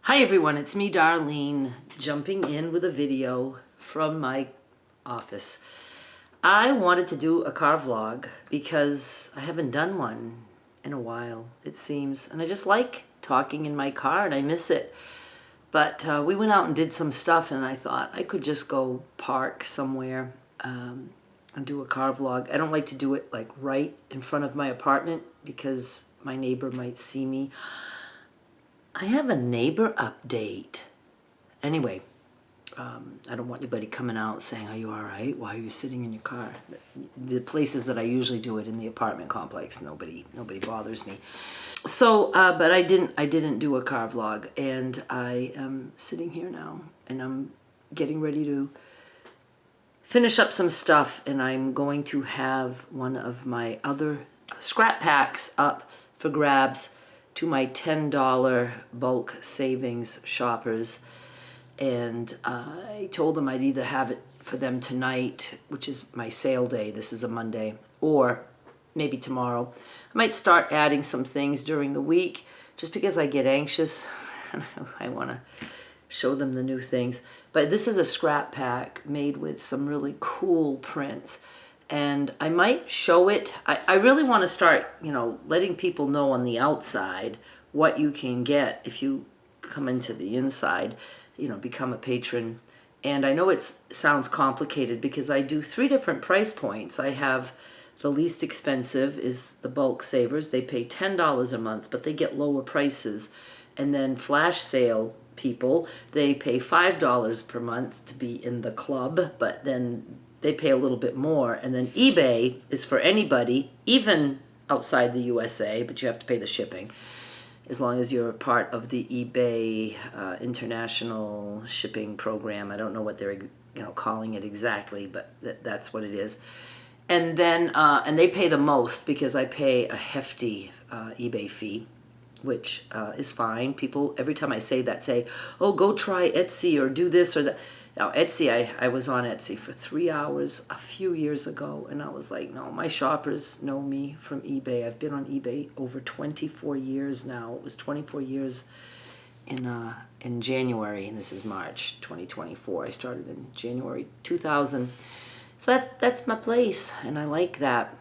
Hi everyone, it's me Darlene jumping in with a video from my office. I wanted to do a car vlog because I haven't done one in a while, it seems, and I just like talking in my car and I miss it. But we went out and did some stuff and I thought I could just go park somewhere and do a car vlog. I don't like to do it like right in front of my apartment because my neighbor might see me. I have a neighbor update. Anyway, I don't want anybody coming out saying, "Are you all right? Why are you sitting in your car?" The places that I usually do it in the apartment complex, nobody bothers me. So, but I didn't do a car vlog, and I am sitting here now, and I'm getting ready to finish up some stuff, and I'm going to have one of my other scrap packs up for grabs to my $10 bulk savings shoppers, and I told them I'd either have it for them tonight, which is my sale day, this is a Monday, or maybe tomorrow. I might start adding some things during the week just because I get anxious and I want to show them the new things. But this is a scrap pack made with some really cool prints, and I might show it. I really want to start, letting people know on the outside what you can get if you come into the inside, become a patron. And I know it sounds complicated because I do 3 different price points. I have the least expensive is the bulk savers. They pay $10 a month, but they get lower prices. And then flash sale people, they pay $5 per month to be in the club, but then they pay a little bit more. And then eBay is for anybody, even outside the USA, but you have to pay the shipping, as long as you're part of the eBay international shipping program. I don't know what they're calling it exactly, but that's what it is. And then and they pay the most because I pay a hefty eBay fee, which is fine. People, every time I say that, say, "Oh, go try Etsy or do this or that." Now, Etsy, I was on Etsy for 3 hours a few years ago, and I was like, no, my shoppers know me from eBay. I've been on eBay over 24 years now. It was 24 years in January, and this is March 2024. I started in January 2000. So that's my place, and I like that.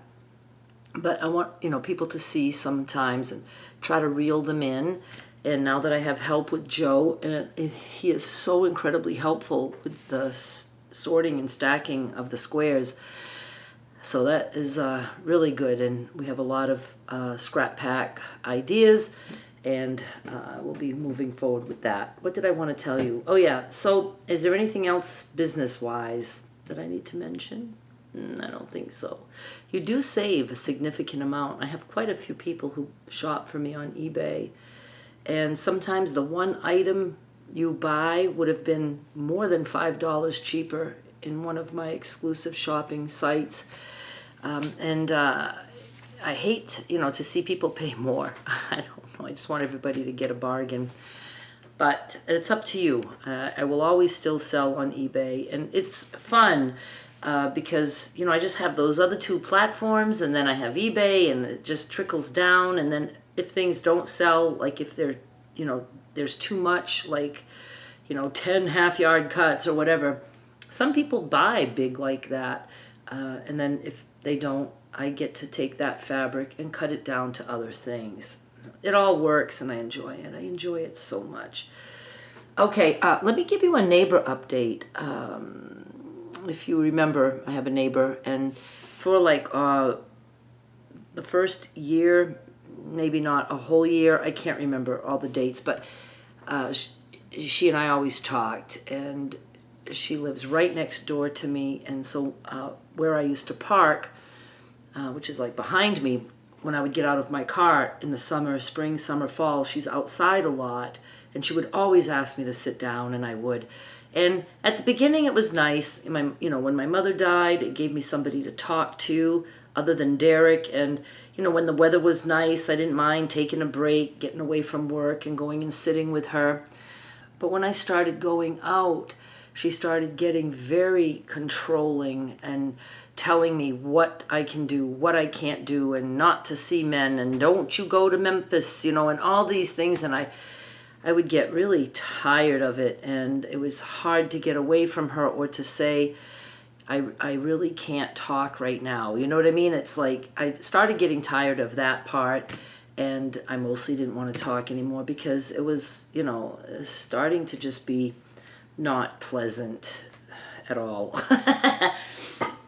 But I want people to see sometimes and try to reel them in. And now that I have help with Joe, and he is so incredibly helpful with the sorting and stacking of the squares. So that is really good. And we have a lot of scrap pack ideas, and we'll be moving forward with that. What did I want to tell you? Oh yeah, so is there anything else business-wise that I need to mention? I don't think so. You do save a significant amount. I have quite a few people who shop for me on eBay. And sometimes the one item you buy would have been more than $5 cheaper in one of my exclusive shopping sites. I hate, to see people pay more. I don't know. I just want everybody to get a bargain. But it's up to you. I will always still sell on eBay. And it's fun because, I just have those other 2 platforms, and then I have eBay, and it just trickles down. And then if things don't sell, like if they're, there's too much, like, 10 half-yard cuts or whatever, some people buy big like that. And then if they don't, I get to take that fabric and cut it down to other things. It all works, and I enjoy it. I enjoy it so much. Okay, let me give you a neighbor update. If you remember, I have a neighbor, and for like the first year, maybe not a whole year, I can't remember all the dates, but she and I always talked, and she lives right next door to me. And so where I used to park, which is like behind me, when I would get out of my car in the summer, spring, summer, fall, she's outside a lot, and she would always ask me to sit down, and I would. And at the beginning it was nice. When my mother died, it gave me somebody to talk to other than Derek. And when the weather was nice, I didn't mind taking a break, getting away from work and going and sitting with her. But when I started going out, she started getting very controlling and telling me what I can do, what I can't do, and not to see men, and don't you go to Memphis, and all these things. And I would get really tired of it, and it was hard to get away from her or to say, I really can't talk right now. You know what I mean? It's like I started getting tired of that part, and I mostly didn't want to talk anymore because it was, you know, starting to just be not pleasant at all.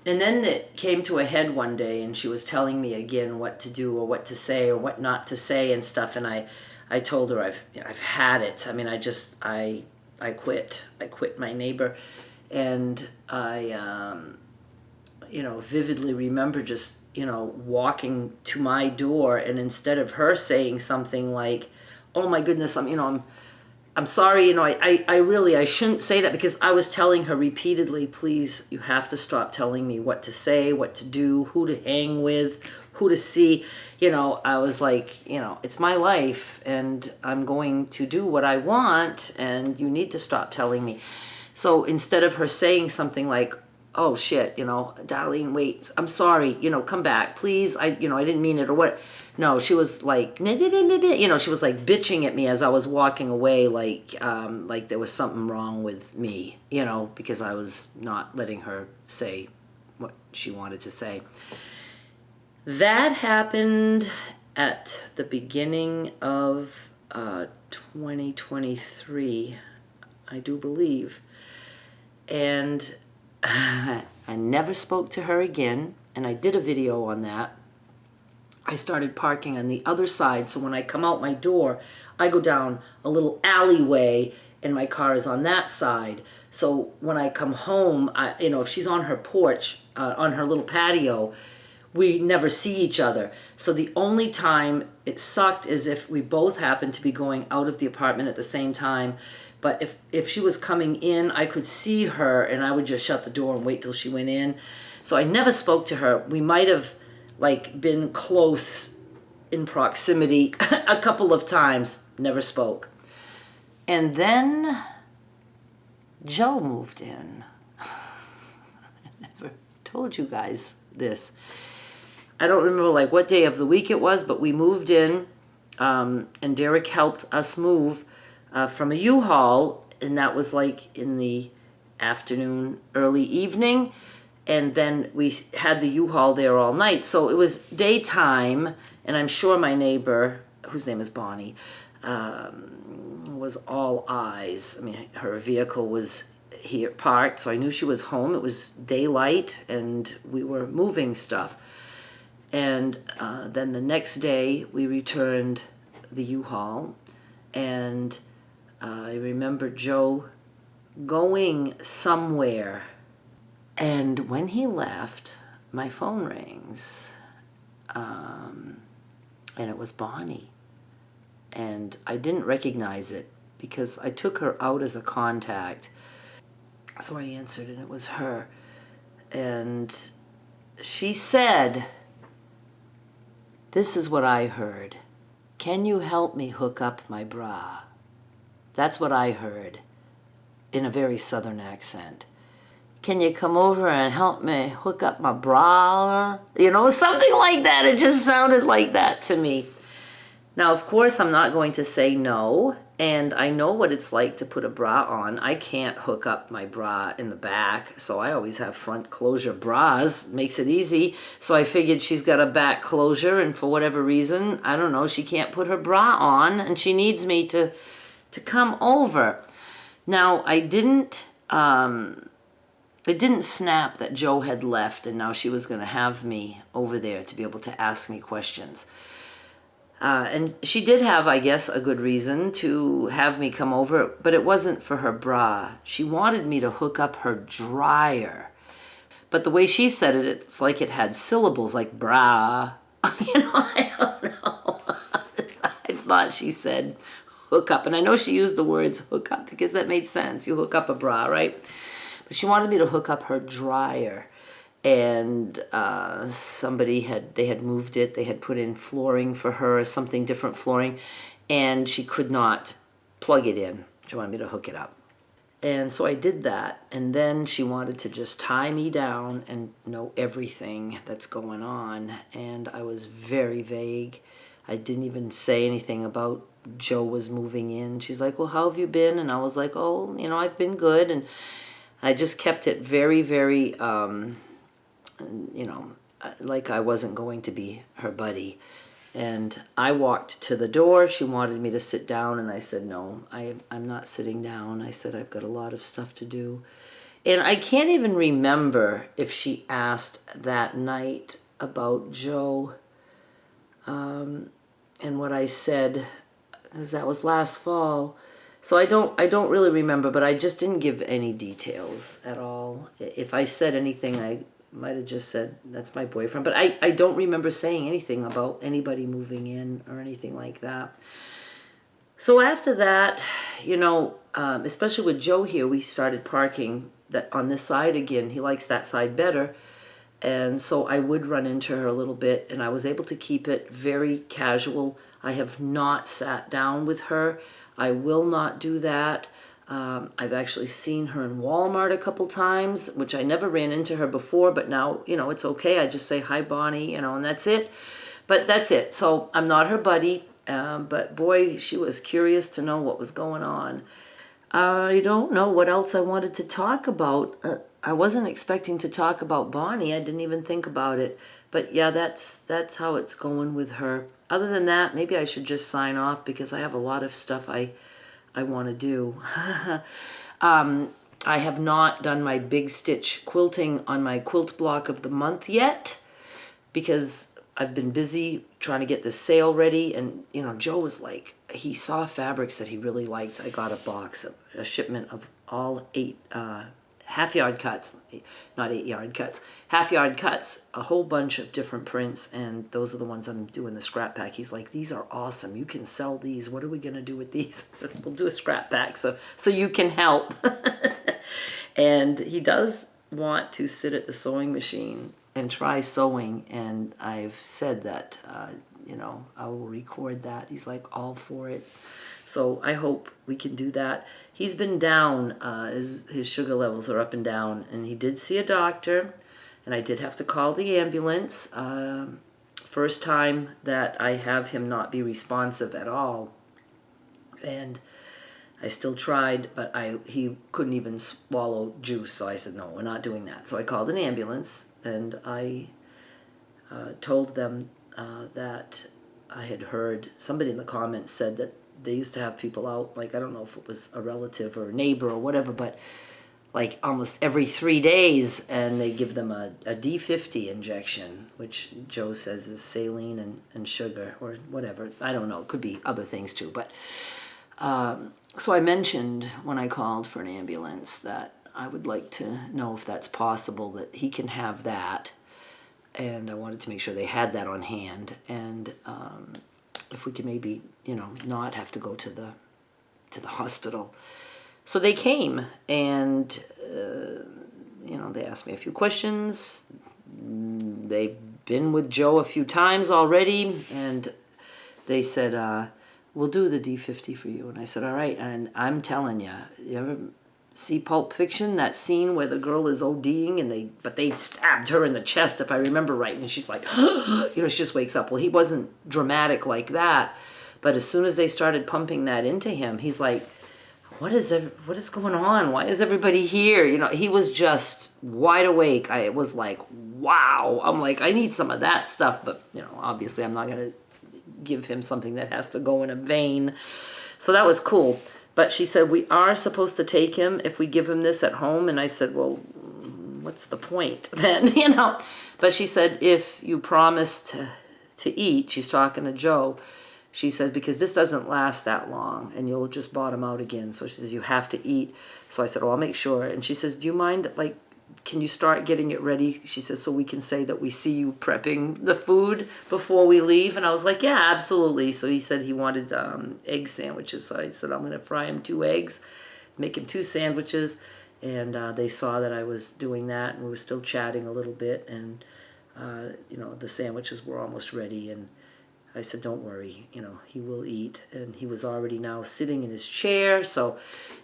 And then it came to a head one day, and she was telling me again what to do or what to say or what not to say and stuff, and I told her I've had it. I mean, I quit. I quit my neighbor, and I you know, vividly remember just, you know, walking to my door, and instead of her saying something like, "Oh my goodness, I'm sorry, you know, I really, I shouldn't say that," because I was telling her repeatedly, "Please, you have to stop telling me what to say, what to do, who to hang with, who to see." You know, I was like, you know, it's my life and I'm going to do what I want, and you need to stop telling me. So instead of her saying something like, "Oh shit, you know, Darlene, wait, I'm sorry, you know, come back, please, I didn't mean it," or what. No, she was like, you know, she was like bitching at me as I was walking away, like there was something wrong with me, you know, because I was not letting her say what she wanted to say. That happened at the beginning of 2023, I do believe. And I never spoke to her again, and I did a video on that. I started parking on the other side, so when I come out my door, I go down a little alleyway, and my car is on that side. So when I come home, you know, if she's on her porch, on her little patio, we never see each other. So the only time it sucked is if we both happened to be going out of the apartment at the same time. But if she was coming in, I could see her, and I would just shut the door and wait till she went in. So I never spoke to her. We might have like been close in proximity a couple of times, never spoke. And then Joe moved in. I never told you guys this. I don't remember like what day of the week it was, but we moved in, and Derek helped us move from a U-Haul, and that was like in the afternoon, early evening, and then we had the U-Haul there all night. So it was daytime, and I'm sure my neighbor, whose name is Bonnie, was all eyes. I mean, her vehicle was here parked, so I knew she was home. It was daylight, and we were moving stuff. And then the next day, we returned the U-Haul, and I remember Joe going somewhere, and when he left, my phone rings, and it was Bonnie, and I didn't recognize it because I took her out as a contact, so I answered, and it was her, and she said, "This is what I heard. Can you help me hook up my bra?" That's what I heard in a very southern accent. "Can you come over and help me hook up my bra?" You know, something like that. It just sounded like that to me. Now, of course, I'm not going to say no, and I know what it's like to put a bra on. I can't hook up my bra in the back, so I always have front closure bras. Makes it easy. So I figured she's got a back closure, and for whatever reason, I don't know, she can't put her bra on, and she needs me to come over. Now, it didn't snap that Joe had left, and now she was going to have me over there to be able to ask me questions. And she did have, I guess, a good reason to have me come over, but it wasn't for her bra. She wanted me to hook up her dryer. But the way she said it, it's like it had syllables, like bra. You know, I don't know. I thought she said hook up. And I know she used the words hook up because that made sense. You hook up a bra, right? But she wanted me to hook up her dryer. And they had moved it. They had put in flooring for her, something different flooring. And she could not plug it in. She wanted me to hook it up. And so I did that. And then she wanted to just tie me down and know everything that's going on. And I was very vague. I didn't even say anything about Joe was moving in. She's like, well, how have you been? And I was like, oh, I've been good. And I just kept it very, very, like I wasn't going to be her buddy. And I walked to the door. She wanted me to sit down, and I said, no, I'm not sitting down. I said, I've got a lot of stuff to do. And I can't even remember if she asked that night about Joe, and what I said, because that was last fall. So I don't really remember, but I just didn't give any details at all. If I said anything, I might have just said, that's my boyfriend. But I don't remember saying anything about anybody moving in or anything like that. So after that, especially with Joe here, we started parking that on this side again. He likes that side better. And so I would run into her a little bit, and I was able to keep it very casual. I have not sat down with her. I will not do that. I've actually seen her in Walmart a couple times, which I never ran into her before, but now, it's okay. I just say, hi, Bonnie, and that's it. But that's it. So I'm not her buddy, but boy, she was curious to know what was going on. I don't know what else I wanted to talk about. I wasn't expecting to talk about Bonnie. I didn't even think about it. But yeah, that's how it's going with her. Other than that, maybe I should just sign off because I have a lot of stuff I want to do. I have not done my big stitch quilting on my quilt block of the month yet because I've been busy trying to get the sale ready. And, Joe was like, he saw fabrics that he really liked. I got a shipment of all 8 half-yard cuts, not 8-yard cuts, half-yard cuts, a whole bunch of different prints, and those are the ones I'm doing the scrap pack. He's like, these are awesome. You can sell these. What are we going to do with these? I said, we'll do a scrap pack so you can help. And he does want to sit at the sewing machine and try sewing, and I've said that, I will record that. He's like all for it. So I hope we can do that. He's been down, his sugar levels are up and down, and he did see a doctor, and I did have to call the ambulance. First time that I have him not be responsive at all. And I still tried, but he couldn't even swallow juice, so I said, no, we're not doing that. So I called an ambulance, and I told them that I had heard, somebody in the comments said that they used to have people out, like, I don't know if it was a relative or a neighbor or whatever, but like almost every 3 days, and they give them a D50 injection, which Joe says is saline and sugar or whatever. I don't know. It could be other things too. But so I mentioned when I called for an ambulance that I would like to know if that's possible, that he can have that. And I wanted to make sure they had that on hand. And if we could maybe, not have to go to the hospital. So they came, and, they asked me a few questions. They've been with Joe a few times already, and they said, we'll do the D50 for you. And I said, all right. And I'm telling you, you ever see Pulp Fiction, that scene where the girl is ODing, but they stabbed her in the chest, if I remember right, and she's like, she just wakes up. Well, he wasn't dramatic like that, but as soon as they started pumping that into him, he's like, what is going on? Why is everybody here? He was just wide awake. I was like, wow. I'm like, I need some of that stuff, but obviously I'm not going to give him something that has to go in a vein. So that was cool. But she said, we are supposed to take him if we give him this at home. And I said, well, what's the point then, But she said, if you promise to eat, she's talking to Joe, she said, because this doesn't last that long and you'll just bottom out again. So she says, you have to eat. So I said, oh, I'll make sure. And she says, do you mind, can you start getting it ready? She says, so we can say that we see you prepping the food before we leave. And I was like, yeah, absolutely. So he said he wanted egg sandwiches. So I said, I'm going to fry him 2 eggs, make him 2 sandwiches. And they saw that I was doing that, and we were still chatting a little bit. And, the sandwiches were almost ready. And I said, don't worry, he will eat. And he was already now sitting in his chair. So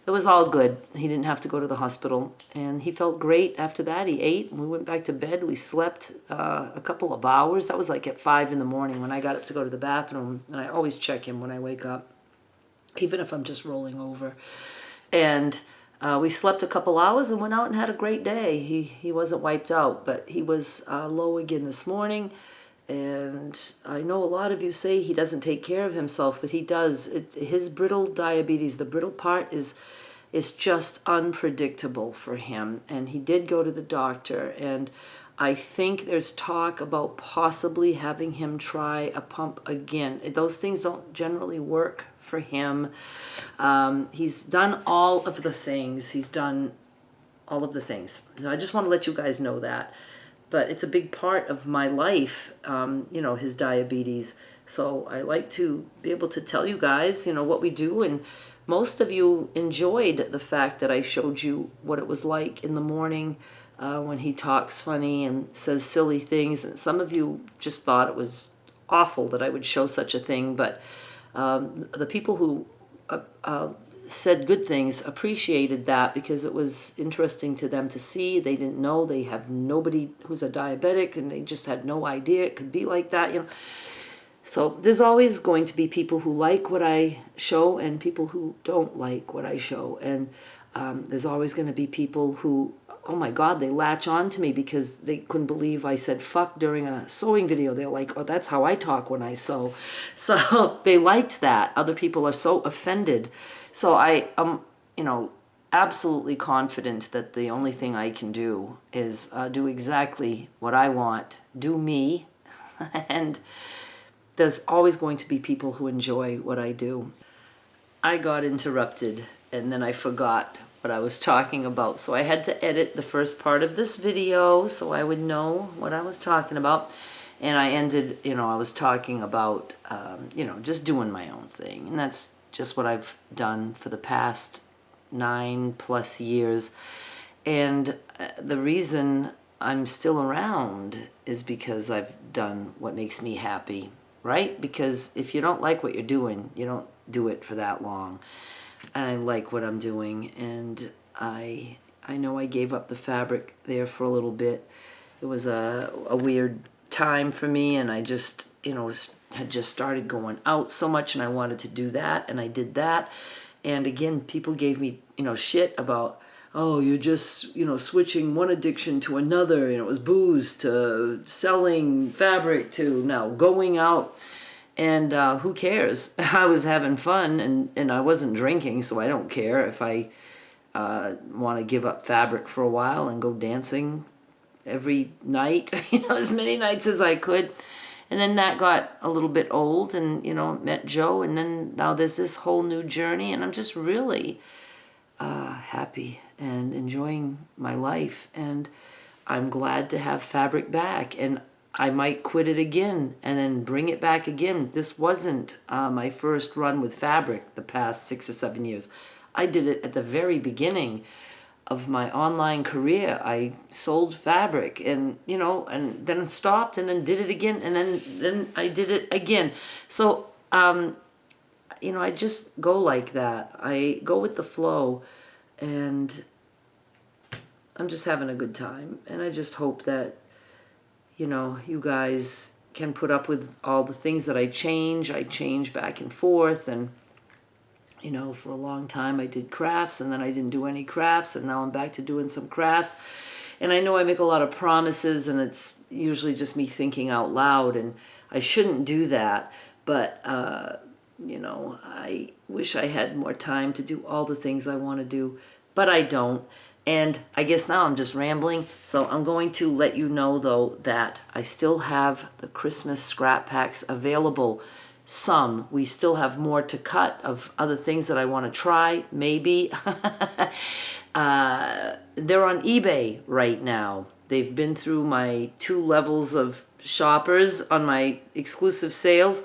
it was all good. He didn't have to go to the hospital. And he felt great after that. He ate, and we went back to bed. We slept a couple of hours. That was like at 5 in the morning when I got up to go to the bathroom. And I always check him when I wake up. even if I'm just rolling over. And we slept a couple hours and went out and had a great day. He wasn't wiped out, but he was low again this morning. And I know a lot of you say he doesn't take care of himself, but he does. His brittle diabetes, the brittle part is just unpredictable for him. And he did go to the doctor, and I think there's talk about possibly having him try a pump again. Those things don't generally work for him. He's done all of the things. He's done all of the things. I just want to let you guys know that. But it's a big part of my life, his diabetes. So I like to be able to tell you guys, what we do. And most of you enjoyed the fact that I showed you what it was like in the morning when he talks funny and says silly things. And some of you just thought it was awful that I would show such a thing. But the people who said good things appreciated that, because it was interesting to them to see. They didn't know. They have nobody who's a diabetic, and they just had no idea it could be like that. So there's always going to be people who like what I show and people who don't like what I show. And there's always going to be people who, oh my God, they latch on to me because they couldn't believe I said fuck during a sewing video. They're like, oh, that's how I talk when I sew. So they liked that. Other people are so offended. So I am, absolutely confident that the only thing I can do is do exactly what I want, do me, and there's always going to be people who enjoy what I do. I got interrupted, and then I forgot what I was talking about. So I had to edit the first part of this video so I would know what I was talking about. And I ended, I was talking about, just doing my own thing. And that's just what I've done for the past 9+ years. And the reason I'm still around is because I've done what makes me happy, right? Because if you don't like what you're doing, you don't do it for that long. And I like what I'm doing, and I know I gave up the fabric there for a little bit. It was a weird time for me, and I just, had just started going out so much, and I wanted to do that, and I did that. And again, people gave me, shit about, oh, you're just, switching one addiction to another. It was booze to selling fabric to now going out. And who cares? I was having fun, and I wasn't drinking, so I don't care if I want to give up fabric for a while and go dancing every night, as many nights as I could. And then that got a little bit old, and, met Joe, and then now there's this whole new journey, and I'm just really happy and enjoying my life, and I'm glad to have fabric back, and I might quit it again and then bring it back again. This wasn't my first run with fabric the past 6 or 7 years. I did it at the very beginning of my online career. I sold fabric, and and then stopped, and then did it again, and then I did it again. So I just go like that. I go with the flow, and I'm just having a good time. And I just hope that you guys can put up with all the things that I change back and forth. And for a long time I did crafts, and then I didn't do any crafts, and now I'm back to doing some crafts. And I know I make a lot of promises, and it's usually just me thinking out loud, and I shouldn't do that. But, I wish I had more time to do all the things I want to do, but I don't. And I guess now I'm just rambling, so I'm going to let you know, though, that I still have the Christmas scrap packs available. Some. We still have more to cut of other things that I want to try, maybe. They're on eBay right now. They've been through my 2 levels of shoppers on my exclusive sales,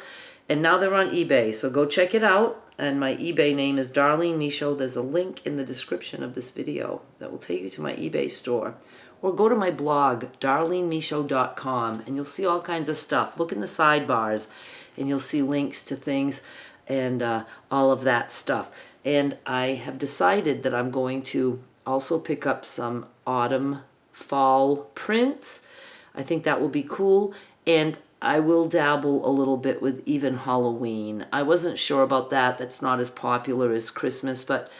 and now they're on eBay, so go check it out. And my eBay name is Darlene Michaud. There's a link in the description of this video that will take you to my eBay store. Or go to my blog, darlenemichaud.com, and you'll see all kinds of stuff. Look in the sidebars, and you'll see links to things and all of that stuff. And I have decided that I'm going to also pick up some autumn, fall prints. I think that will be cool. And I will dabble a little bit with even Halloween. I wasn't sure about that. That's not as popular as Christmas, but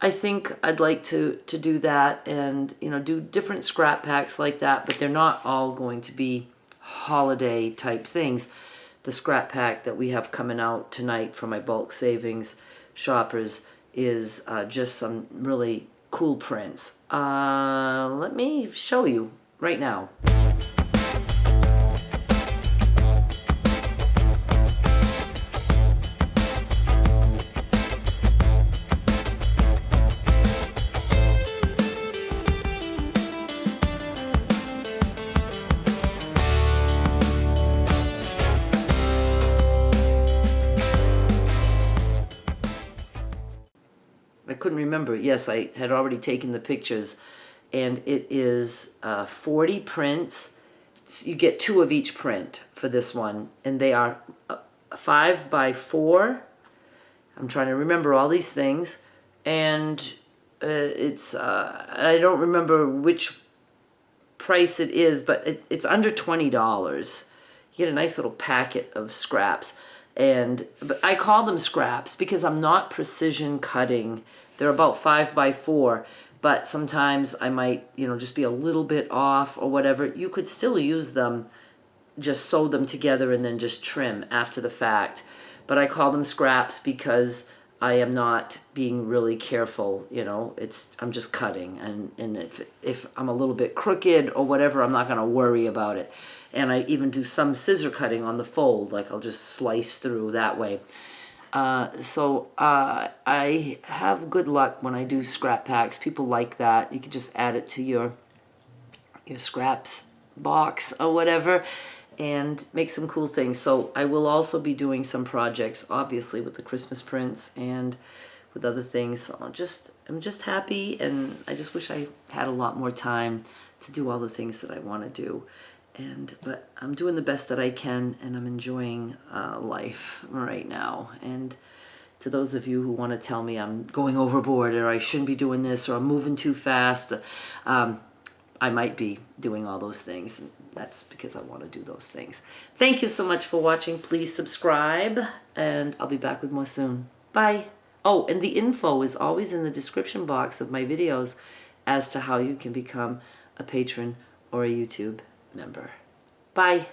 I think I'd like to do that and, you know, do different scrap packs like that, but they're not all going to be holiday type things. The scrap pack that we have coming out tonight for my bulk savings shoppers is just some really cool prints. Let me show you right now. I couldn't remember. Yes, I had already taken the pictures, and it is 40 prints. You get 2 of each print for this one, and they are 5 by 4. I'm trying to remember all these things, and it's I don't remember which price it is, but it's under $20. You get a nice little packet of scraps. But I call them scraps because I'm not precision cutting. They're about 5 by 4, but sometimes I might, you know, just be a little bit off or whatever. You could still use them, just sew them together and then just trim after the fact. But I call them scraps because I am not being really careful, you know. I'm just cutting, and if I'm a little bit crooked or whatever, I'm not going to worry about it. And I even do some scissor cutting on the fold, like I'll just slice through that way. So I have good luck when I do scrap packs. People like that. You can just add it to your scraps box or whatever and make some cool things. So I will also be doing some projects, obviously, with the Christmas prints and with other things. So I'm just happy, and I just wish I had a lot more time to do all the things that I want to do. But I'm doing the best that I can, and I'm enjoying life right now. And to those of you who want to tell me I'm going overboard, or I shouldn't be doing this, or I'm moving too fast, I might be doing all those things. That's because I want to do those things. Thank you so much for watching. Please subscribe, and I'll be back with more soon. Bye. Oh, and the info is always in the description box of my videos as to how you can become a patron or a YouTube member. Bye.